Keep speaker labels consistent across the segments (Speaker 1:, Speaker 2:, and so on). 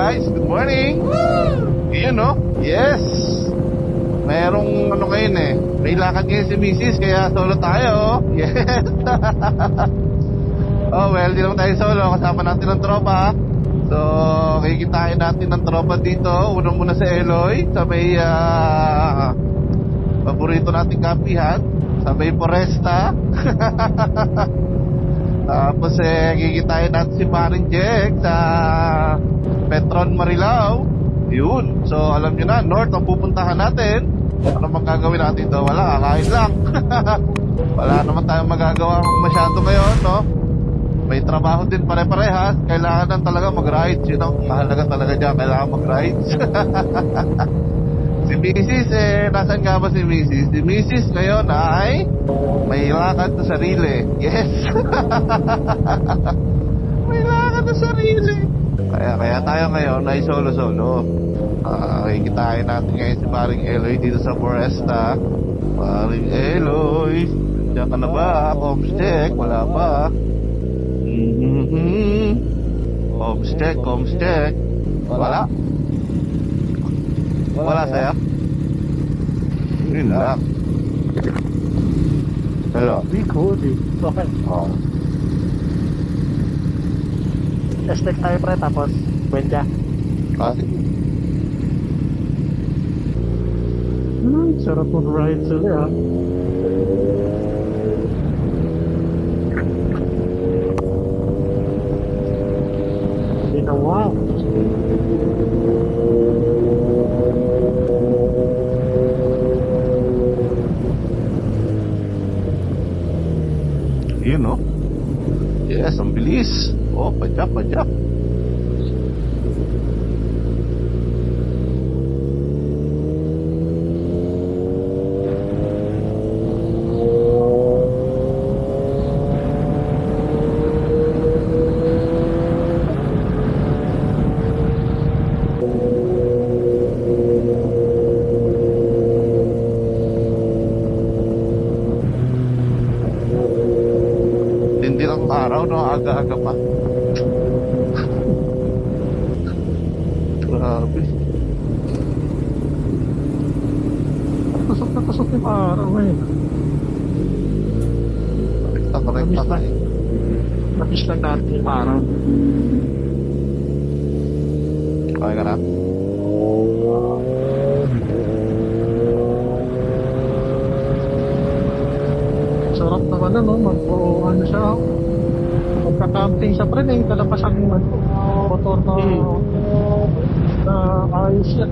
Speaker 1: guys, good morning. Yun no? Yes. Merong ano ngayon eh. May lakad ngayon si Mrs. Kaya solo tayo. Yes. Oh well, di naman tayo solo. Kasama natin ang tropa. So, kikitain natin ang tropa dito. Unang muna sa Eloy. Sa may paborito nating kapihan. Sa may Foresta. Tapos kikitain natin si Paring Jack sa Petron Marilao. Yun. So alam nyo na, north ang pupuntahan natin. Ano bang gagawin natin doon? Wala, kakain lang. Wala naman tayong magagawa masyado ngayon, no? May trabaho din pare-parehas. Kailangan lang talaga mag-rides. Yun ang mahalaga talaga dyan. Kailangan mag-rides. Si Mrs. Nasaan nga ba si Mrs.? Si Mrs. ngayon ay may lakad na sarili. Yes. May lakad na sarili. Kaya tayo ngayon ay solo-solo. Kikitain natin ngayon si Paring Eloy dito sa Foresta. Paring Eloy, diyan ka na ba? Comsteck, wala pa. Comsteck. Wala. Wala sa'yo? Yun lang. Hello.
Speaker 2: Recording. Okay.
Speaker 1: Oh.
Speaker 2: Hashtag tayo pre, tapos Buendia.
Speaker 1: Sige.
Speaker 2: Sarap ng ride sila ah. Been a while.
Speaker 1: Yun no? Yes, ang bilis. Oh, pajak. Hindi lang araw, no? Aga-aga pa. Grabe.
Speaker 2: Tusok na tusok yung araw eh.
Speaker 1: Rekta ka eh.
Speaker 2: Namiss lang natin yung araw.
Speaker 1: Okay ka na?
Speaker 2: Sarap naman ano, ano siya, magka-camping siya pre, may kalapas ang motor na ayos yan.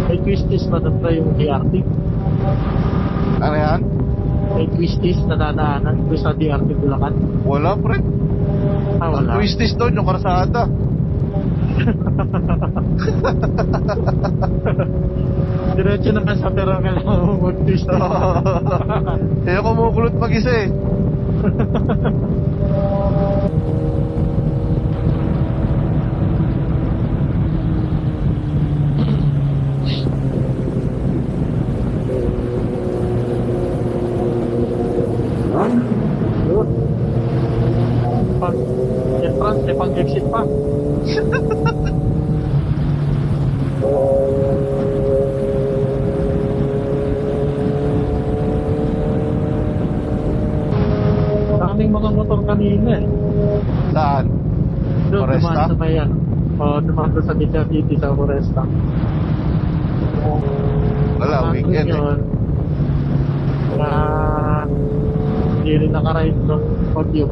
Speaker 2: May twisties na pre yung DRT.
Speaker 1: Ano yan?
Speaker 2: May twisties na dadaanan ko sa DRT Bulacan.
Speaker 1: Wala, pre.
Speaker 2: Wala.
Speaker 1: Twisties doon, yung karsada.
Speaker 2: Diretso naman sa pero kailangan mo mag-twist.
Speaker 1: Kaya kumukulot mag-isa eh.
Speaker 2: Pag entrance, pang exit pa. Daming mga motor kanina eh.
Speaker 1: Saan?
Speaker 2: Doon
Speaker 1: Foresta?
Speaker 2: dumaan sa may yan. Dumaan doon sa Mitsubishi sa Foresta.
Speaker 1: Wala, weekend eh.
Speaker 2: Hindi rin nakaride ng Bagyo.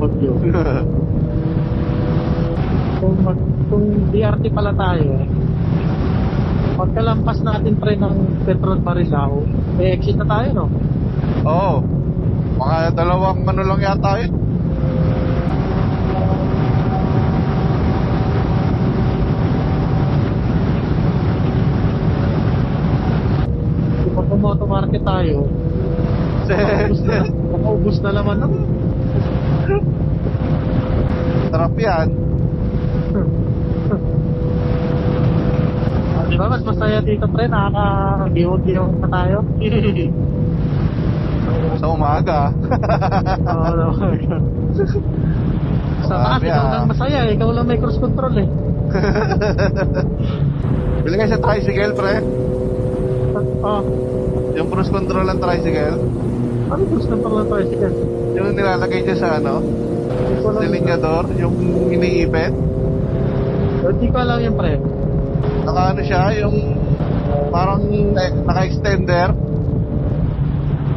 Speaker 2: Kung DRT pala tayo eh, pagkalampas natin pre ng Petron Marilao, may exit na tayo no?
Speaker 1: Oo. Mga dalawang ano lang yata yun.
Speaker 2: Kung mag-moto market tayo, makaubos na laman no?
Speaker 1: Sarap yan.
Speaker 2: Di ba mas masaya dito pre, nakaka-giwag-giwag pa tayo.
Speaker 1: Sa umaga.
Speaker 2: Oo naman. Sa taas,
Speaker 1: Grabe,
Speaker 2: ikaw
Speaker 1: ah.
Speaker 2: lang masaya eh. Ikaw lang may cruise control eh.
Speaker 1: Bili ka sa tricycle, pre.
Speaker 2: Ah,
Speaker 1: Yung cruise control ng tricycle.
Speaker 2: ano cruise control ng tricycle?
Speaker 1: Yung nilalagay niya sa ano,
Speaker 2: Hindi ko alam.
Speaker 1: silinyador, yung iniipit.
Speaker 2: Hindi ko alam yan, pre.
Speaker 1: Naka ano siya, yung parang naka-extender.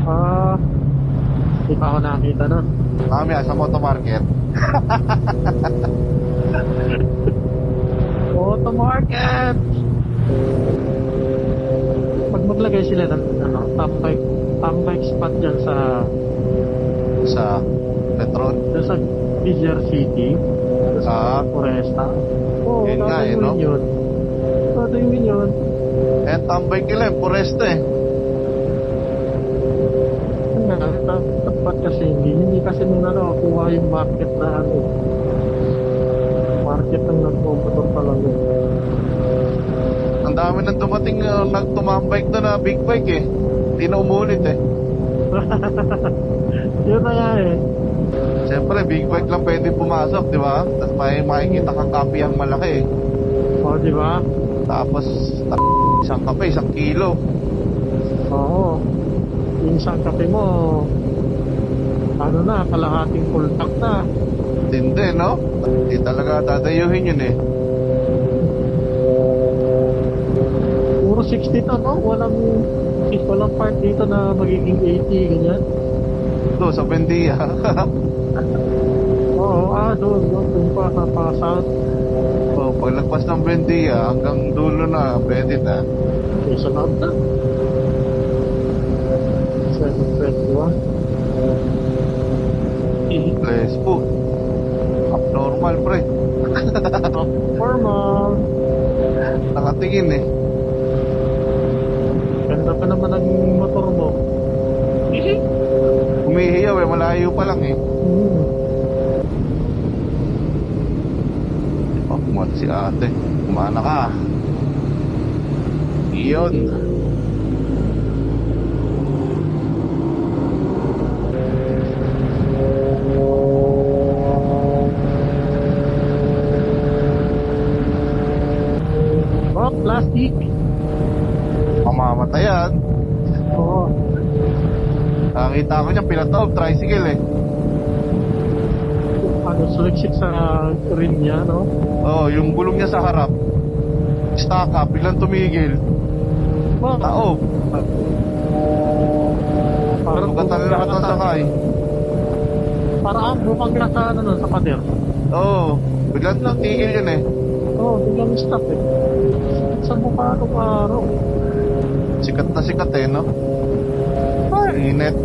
Speaker 2: Ah, hindi pa ako nakakita na.
Speaker 1: Mamaya sa moto market.
Speaker 2: Auto market! Pag maglagay sila ng ano, tambay spot dyan
Speaker 1: Sa Petron.
Speaker 2: dyan sa Villar City,
Speaker 1: Ah,
Speaker 2: Foresta. Oo,
Speaker 1: Yun nga eh,
Speaker 2: tatayuin
Speaker 1: no?
Speaker 2: yun. Tatayuin yun.
Speaker 1: tambay kila, Foresta eh.
Speaker 2: Ano nga, tapat kasi hindi kasi nila nakukuha yung market na ano. Market ng nagpumotor talaga.
Speaker 1: Ang dami nang dumating nagtumambike doon na big bike eh. Hindi na umulit eh.
Speaker 2: Yun na nga eh.
Speaker 1: Siyempre, big bike lang pwede pumasok, di ba? Tapos may makikita kang kapihang malaki eh.
Speaker 2: O, di ba?
Speaker 1: Tapos, isang kape, 1 kilo.
Speaker 2: Oo. Yung isang kape mo, ano na, kalahating full tank na.
Speaker 1: Tindi, no? Hindi talaga dadayuhin yun eh.
Speaker 2: Puro 60 to, no? Walang part dito na magiging 80, ganyan.
Speaker 1: Ito, sa Bendia.
Speaker 2: Oo, doon pa, sa south.
Speaker 1: So, paglagpas ng Bendia, hanggang dulo na, pwede na.
Speaker 2: Okay, sa north na. 721.
Speaker 1: Bless po. Abnormal, pre.
Speaker 2: Formal.
Speaker 1: Nakatingin eh.
Speaker 2: Ganda pa naman ang motor mo.
Speaker 1: Humihiyaw eh, malayo pa lang eh. Kumat si ate. Kumana ka. Iyon.
Speaker 2: Oh, plastic.
Speaker 1: Mamamatayan.
Speaker 2: Oo.
Speaker 1: Nakita ko niya, pinataob, tricycle eh.
Speaker 2: Ano, suliksik sa rim niya, no?
Speaker 1: Oo, yung gulong niya sa harap. Stock up, biglang tumigil.
Speaker 2: Oh,
Speaker 1: Taob.
Speaker 2: parang
Speaker 1: Sugatan na naman sakay.
Speaker 2: Parang bumagla sa ano nun, sa pader.
Speaker 1: Oo, biglang tigil yun eh.
Speaker 2: Oo, biglang stop eh. Sa mukha ko paro.
Speaker 1: Sikat na sikat eh, no? Ay, init.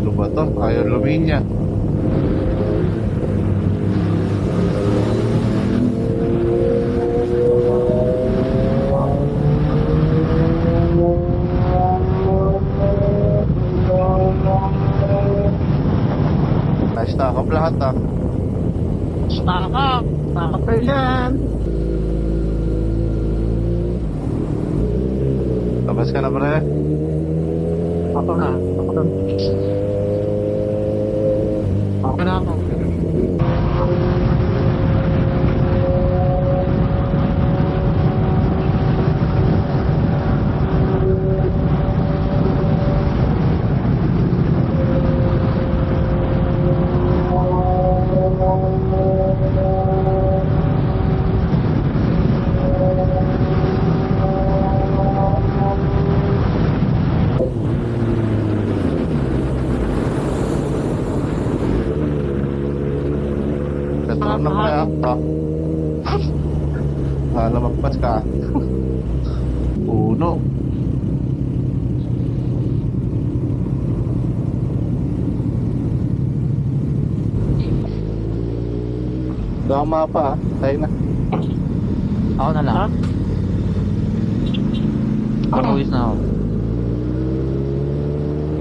Speaker 1: Ano ba to? Ayaw luminya. Na-stock up lahat ah.
Speaker 2: Stock up! Stock up yan!
Speaker 1: Labas ka na pre.
Speaker 2: Ako na. Okay na ako.
Speaker 1: Petron na pre ah. Lumagpas ka. Puno. Tama pa ah. Tayo na.
Speaker 3: Ako na lang.
Speaker 2: Ha?
Speaker 3: Pag-uwis na ako.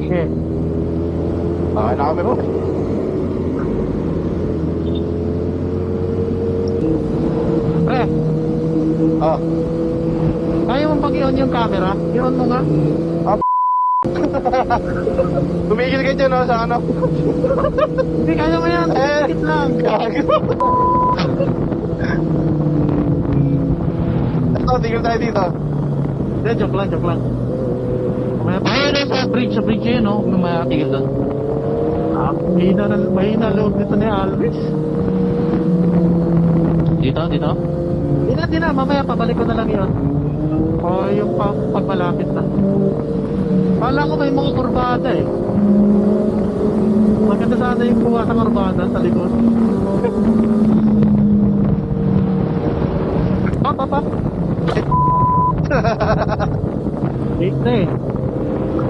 Speaker 2: Okay.
Speaker 1: Okay na kami po.
Speaker 2: Pre,
Speaker 1: Ah,
Speaker 2: kaya mo ba camera? I-on mo nga.
Speaker 1: Tumigil ka dyan, no, sa ano.
Speaker 2: Hindi, kaya mo yan. Tikit lang.
Speaker 1: Ito, tigil tayo dito.
Speaker 2: Hindi, joke lang, joke lang. Mamaya pa.
Speaker 3: Ayun, sa bridge yun, no? May matigil doon.
Speaker 2: Mahina loob nito ni Alvis.
Speaker 3: Dito.
Speaker 2: Hindi na, mamaya pabalik ko na lang yun. O yung pagmalapit na. Kala ko may mga kurbada eh. Maganda sana yung buwa sa kurbada sa likod. Papa. Late na eh.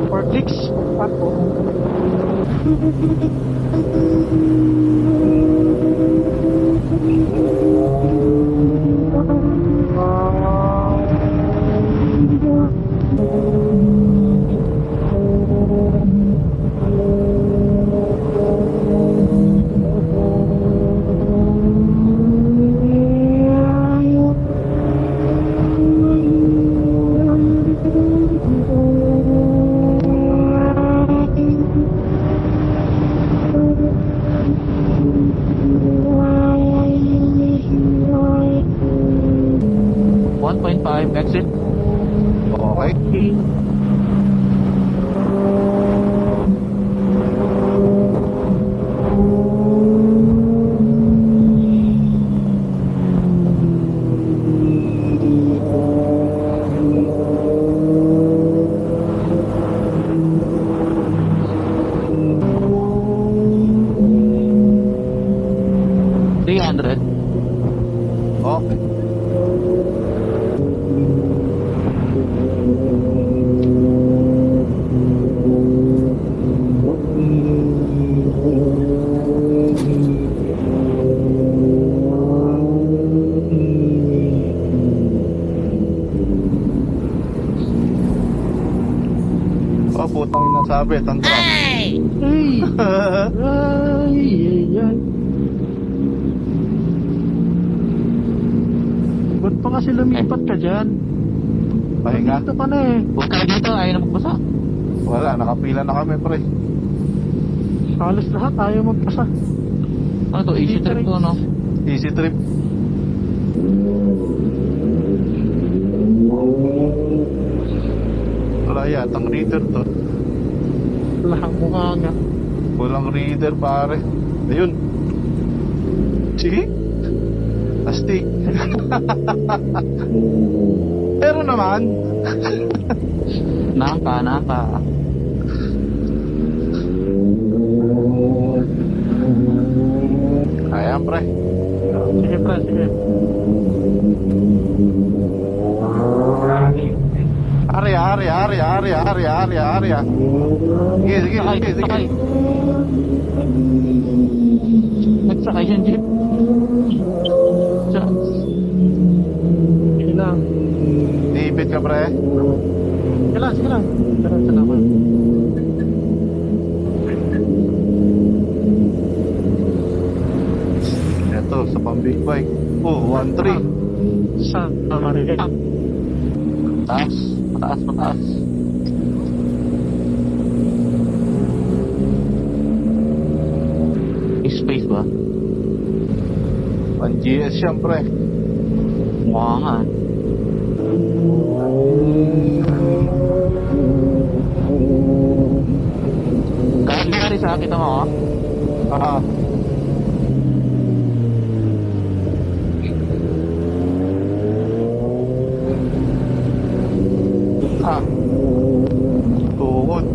Speaker 2: 4 clicks. Ako.
Speaker 3: Exit.
Speaker 1: Okay. Okay. Oh, putang ina sabi, ang truck.
Speaker 2: Ay! Ay. Ba't pa kasi lumipat ka dyan?
Speaker 1: Pahinga.
Speaker 2: Dito ka na eh.
Speaker 3: Huwag ka dito, ayaw na magbasa.
Speaker 1: Wala, nakapila na kami, pre.
Speaker 2: Halos lahat ayaw magpasa.
Speaker 3: Ano to, easy trip to, no?
Speaker 1: Easy trip. Wala yatang reader to.
Speaker 2: Lahang mukha nga.
Speaker 1: Walang reader, pare. Ayun. Sige. Astig. Pero naman.
Speaker 3: Naka.
Speaker 1: Ayan, pre.
Speaker 2: Sige pre, sige.
Speaker 1: Arya. Sige.
Speaker 3: Sakay. Nagsakay siyang jeep.
Speaker 2: Sige lang.
Speaker 1: Ipit ka, pre.
Speaker 2: Sige lang. Salamat.
Speaker 1: Ito, sa pang big bike. Oh, 1-3.
Speaker 2: Sa Maria.
Speaker 3: Mataas. Space ba?
Speaker 1: Pang GS yan, pre.
Speaker 3: Mukha nga. Kaya sa akin mo, oh.
Speaker 1: Ah. Tuhod.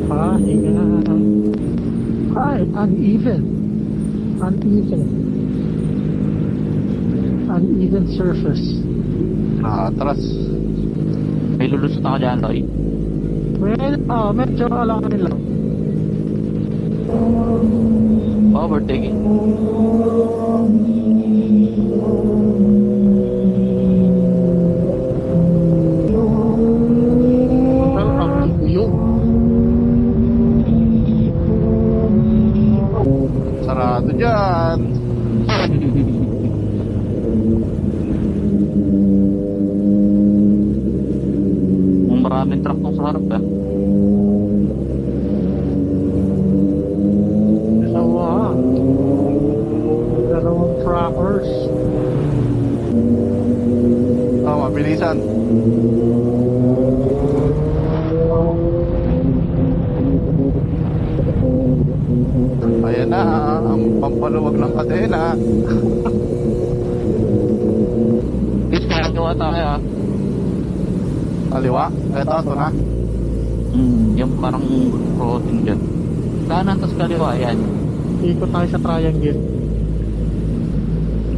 Speaker 2: Pahinga. Ay, uneven surface.
Speaker 1: Atras.
Speaker 3: May lulusot ako dyan, Roy.
Speaker 2: Well, medyo alangin lang.
Speaker 3: Overtaking.
Speaker 2: Well, ang yung.
Speaker 1: Sarado dyan.
Speaker 3: daming truck nung sa harap eh.
Speaker 2: Dalawang truckers.
Speaker 1: Oh, mabilisan. Ayan na, ang pampaluwag ng kadena.
Speaker 3: Is kaya gawa tayo ah.
Speaker 1: Kaliwa, ito na.
Speaker 3: Yung parang crossing dyan. Kanan tas kaliwa, yan.
Speaker 2: Ikot tayo sa triangle.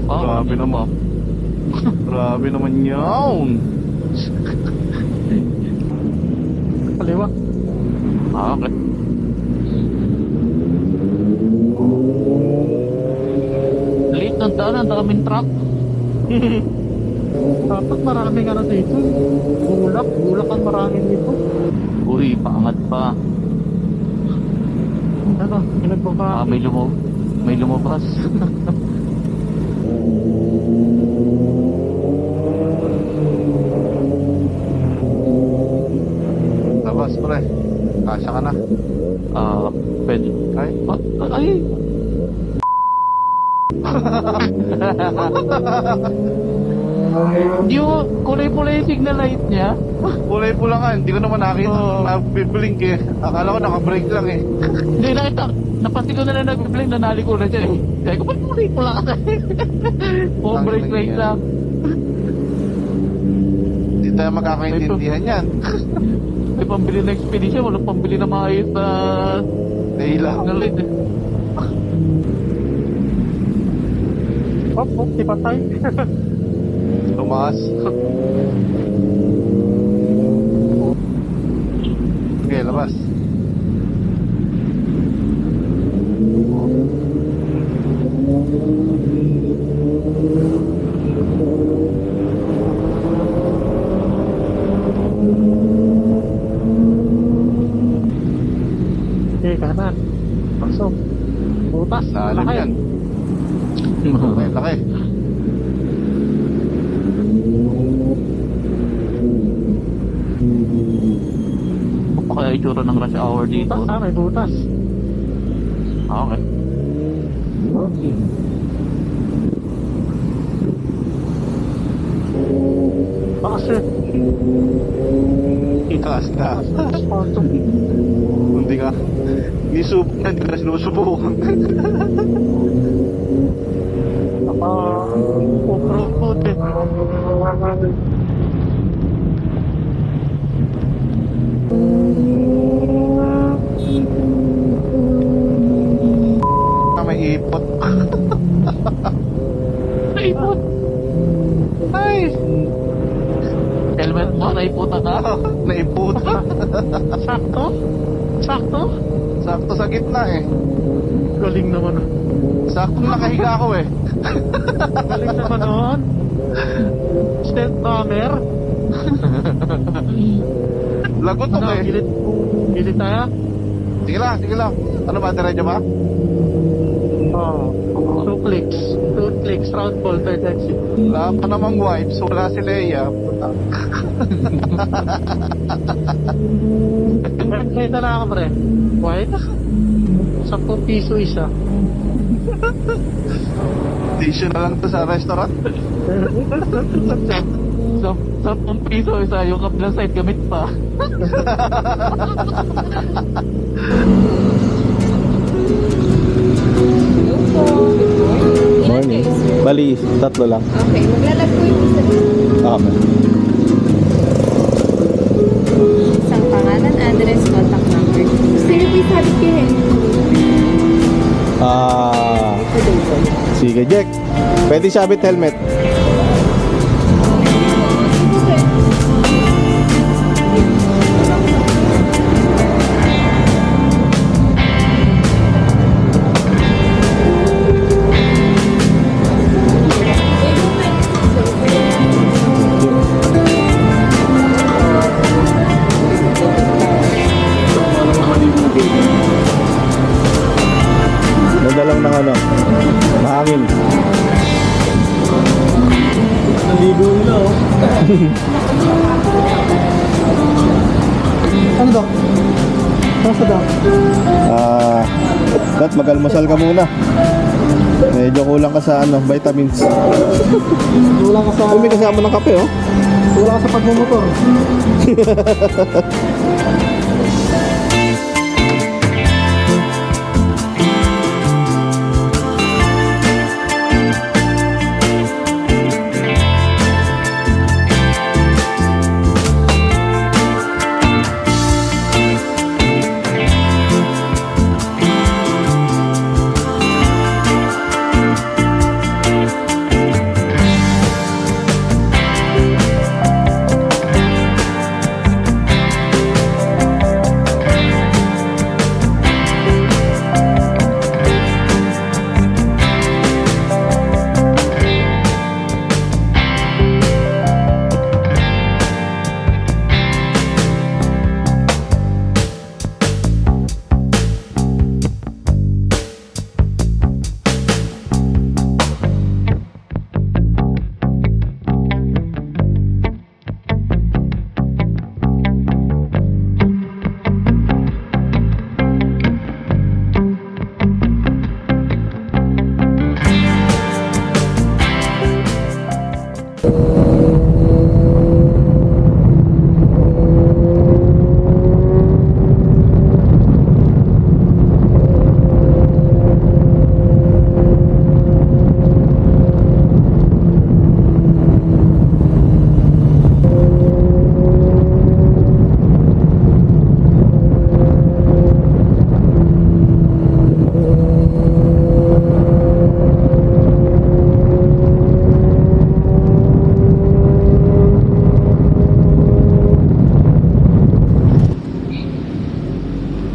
Speaker 3: Oh,
Speaker 1: Grabe
Speaker 3: ano
Speaker 1: naman.
Speaker 3: ba?
Speaker 1: Grabe naman yun.
Speaker 2: Kaliwa.
Speaker 3: Ah, okay. Late ng daan, ang daming truck.
Speaker 2: Dapat maraming ano dito. Bulak ang maraming dito.
Speaker 3: Uy, paangat pa.
Speaker 2: Ano,
Speaker 3: Ah,
Speaker 2: pinagbaba.
Speaker 3: may lumabas.
Speaker 1: Labas, pre. Kasya ka na.
Speaker 3: Ah, pwede.
Speaker 1: Ay,
Speaker 3: Ay! Yung kulay-kulay yung signal light niya.
Speaker 1: kulay pula nga. Hindi ko naman nakita.
Speaker 2: Oo.
Speaker 1: Nagbiblink eh. Akala ko naka-brake lang eh.
Speaker 3: Hindi nakita. Napansin ko na lang nag-blink na nali ko na siya eh. Sabi ko, ba't kulay pula kasi? Puro
Speaker 1: Ang
Speaker 3: brake light
Speaker 1: ganyan.
Speaker 3: lang.
Speaker 1: Hindi tayo magkakaintindihan yan.
Speaker 3: May pambili na expedition, walang pambili na maayos na
Speaker 1: Nahilaw.
Speaker 3: signal light eh.
Speaker 2: Di pa tayo.
Speaker 1: Tumaas. Okay, labas.
Speaker 2: Okay, kanan. Pasok. Butas.
Speaker 1: Lalim
Speaker 2: Laki.
Speaker 1: yan. Okay, laki.
Speaker 3: Ano kaya itsura ng rush hour dito?
Speaker 2: Butas, may butas.
Speaker 3: Ah, okay.
Speaker 2: Bakit?
Speaker 1: Itaas na.
Speaker 2: Pasok.
Speaker 1: Hindi ka. Hindi ka sinusubukan.
Speaker 2: Off-road eh.
Speaker 1: May ipot.
Speaker 3: Naipot!
Speaker 1: Ay!
Speaker 3: Helmet mo, naiputan ka.
Speaker 1: Naipot.
Speaker 2: Sakto? Sakto?
Speaker 1: Sakto sa gitna eh.
Speaker 2: Galing naman.
Speaker 1: Sakto nakahiga ako eh.
Speaker 2: Galing naman noon. Stealth bomber.
Speaker 1: Lagot ako
Speaker 2: Ano,
Speaker 1: eh.
Speaker 2: gilid tayo?
Speaker 1: Sige lang, sige lang. Ano ba, diretso ba?
Speaker 2: Oo. 2 clicks. 2 clicks, round ball, third exit.
Speaker 1: Wala pa namang wipes, wala si Leia. Puta.
Speaker 2: May dala ka pre. White? 10 piso isa.
Speaker 1: Tissue na lang to sa restaurant.
Speaker 3: Sa 10 piso isa, yung kapilang side gamit pa.
Speaker 4: Morning. Bali, tatlo lang.
Speaker 5: Okay, maglalag po yung isa dito.
Speaker 4: Okay.
Speaker 5: Isang pangalan, address, contact number. Sino po yung sabi kay Henry?
Speaker 4: Ah, sige, Jack. Pwede sabit helmet. Nadalang ng ano, mahangin. Naligo nila oh.
Speaker 2: Ano daw? Nasa daw?
Speaker 4: Dad, mag-almusal ka muna. Medyo kulang ka sa vitamins.
Speaker 2: Wala ka sa...
Speaker 4: Ay, may kasama ng kape, oh.
Speaker 2: Wala ka sa pagmumotor.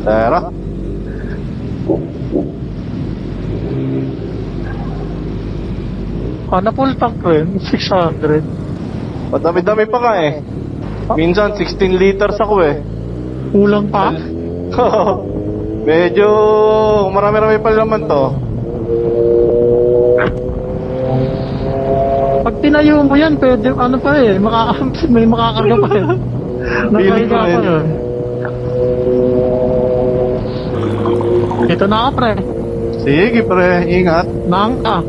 Speaker 1: Tara.
Speaker 2: Na full tank ko yun, 600.
Speaker 1: Madami-dami pa nga eh. Minsan 16 liters ako eh.
Speaker 2: Kulang pa?
Speaker 1: Medyo marami-rami pa naman to.
Speaker 2: Pag tinayo mo yan, pwede, ano pa eh, may makakarga pa eh.
Speaker 1: Feeling ko
Speaker 2: Nakahiga pa
Speaker 1: rin.
Speaker 2: yun. Ito na ka, pre.
Speaker 1: Sige pre, ingat.
Speaker 2: Nang ka.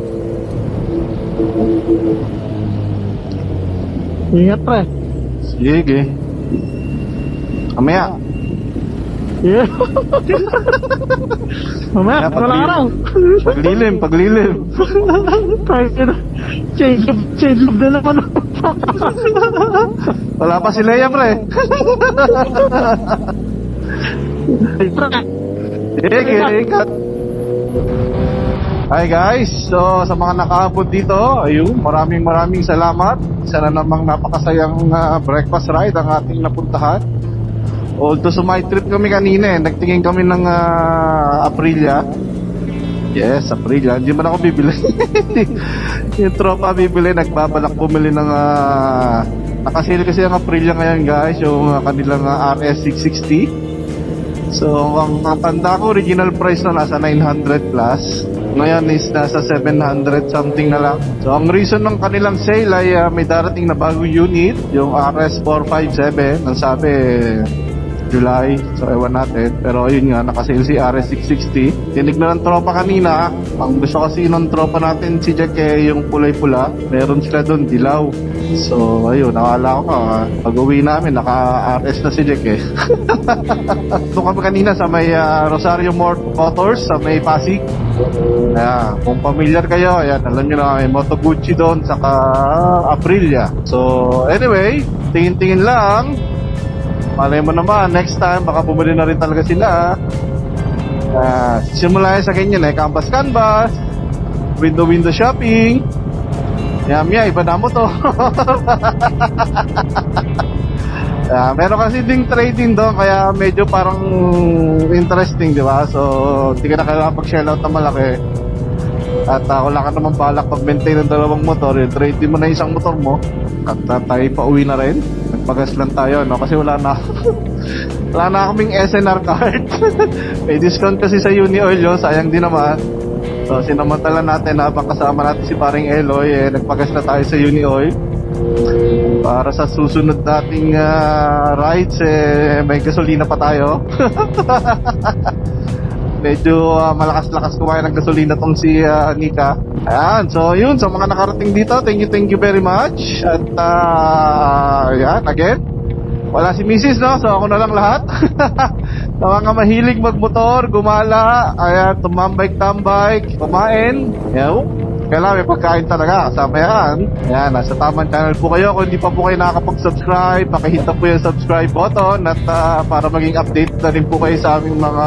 Speaker 2: Ingat, pre.
Speaker 1: Sige. Kamaya.
Speaker 2: Yeah. Mamaya, wala araw.
Speaker 1: Paglilim, paglilim.
Speaker 2: Tayo na. Change love na naman.
Speaker 1: Wala pa si Leia pre.
Speaker 2: Ay, pre.
Speaker 1: Sige, ingat. Hi guys, so sa mga nakaabot dito, ayun, maraming salamat. Isa na namang napakasayang breakfast ride ang ating napuntahan. Although sumay trip kami kanina eh, nagtingin kami ng Aprilia. Yes, Aprilia, hindi man ako bibili. Yung tropa bibili, nagbabalak bumili ng nakasili kasi ang Aprilia ngayon guys, yung kanilang RS 660. So, ang tanda ko, original price na nasa 900 plus. Ngayon is nasa 700 something na lang. So, ang reason ng kanilang sale ay may darating na bagong unit, yung RS457. Ang sabi, July. So, ewan natin. Pero ayun nga, nakasale si RS660. Tinignan ng tropa kanina. Ang gusto kasi ng tropa natin si Jack eh, yung kulay-pula. Meron sila doon, dilaw. So, ayun, nakala ko pag uwi namin, naka-RS na si Jack eh. Doon kami kanina sa may Rosario Motors, sa may Pasig. Ayan, kung familiar kayo, ayan, alam nyo na may Moto Gucci doon, saka Aprilia. So, anyway, tingin-tingin lang. Malay mo naman, next time, baka bumili na rin talaga sila. Simula sa ganyan eh, canvas, window shopping. Yamya, iba na mo to. Meron kasi ding trading doon, kaya medyo parang interesting, di ba? So, hindi ka na kailangan pag-shell out na malaki. At wala ka naman balak pag-maintain ng dalawang motor, trade din mo na isang motor mo. At tayo pa uwi na rin. Nagpagas lang tayo, no? Kasi wala na wala na kaming SNR card. May discount kasi sa Uni-Oil yun, sayang din naman. So, sinamantala natin habang kasama natin si paring Eloy, nagpagas na tayo sa Uni-Oil. Para sa susunod nating rides, may gasolina pa tayo. Medyo malakas-lakas kumain ng gasolina tong si Nika. Ayan, so yun, sa mga nakarating dito, thank you very much. At yan, again, wala si Mrs. no, so ako na lang lahat. Sa mga mahilig magmotor, gumala, ayan, tumambay-tambay, kumain, yaw. Kailangan may pagkain talaga, kasama yan. Ayan, nasa tamang channel po kayo. Kung hindi pa po kayo nakakapag-subscribe, pakihit na po yung subscribe button at para maging update na rin po kayo sa aming mga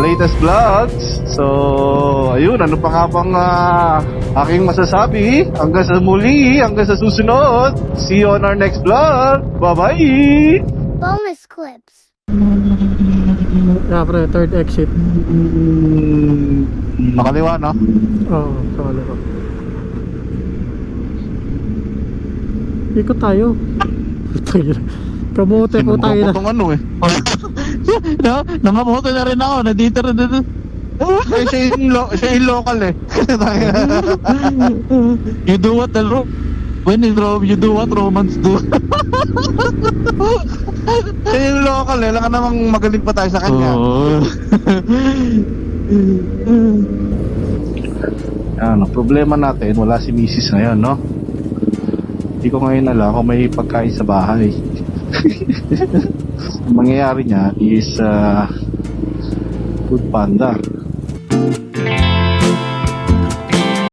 Speaker 1: latest vlogs. So, ayun, ano pa nga bang aking masasabi? Hanggang sa muli, hanggang sa susunod. See you on our next vlog. Bye-bye!
Speaker 6: Bonus clips.
Speaker 2: Yeah, pre, third exit.
Speaker 1: Nakaliwa, no?
Speaker 2: Oo, sa kaliwa. Ikot tayo. Kamote po tayo na.
Speaker 1: Itong ano eh.
Speaker 3: No, namamoto na rin ako. Nandito rin dito.
Speaker 1: Siya yung local eh.
Speaker 3: You do what when in Rome, you do what Romans do.
Speaker 1: Siya yung local eh. Wala ka namang magaling pa tayo sa kanya.
Speaker 3: Oo.
Speaker 1: Yan, ang problema natin, wala si Mrs. ngayon, no? Hindi ko ngayon alam kung may pagkain sa bahay. Ang mangyayari niya is Food Panda.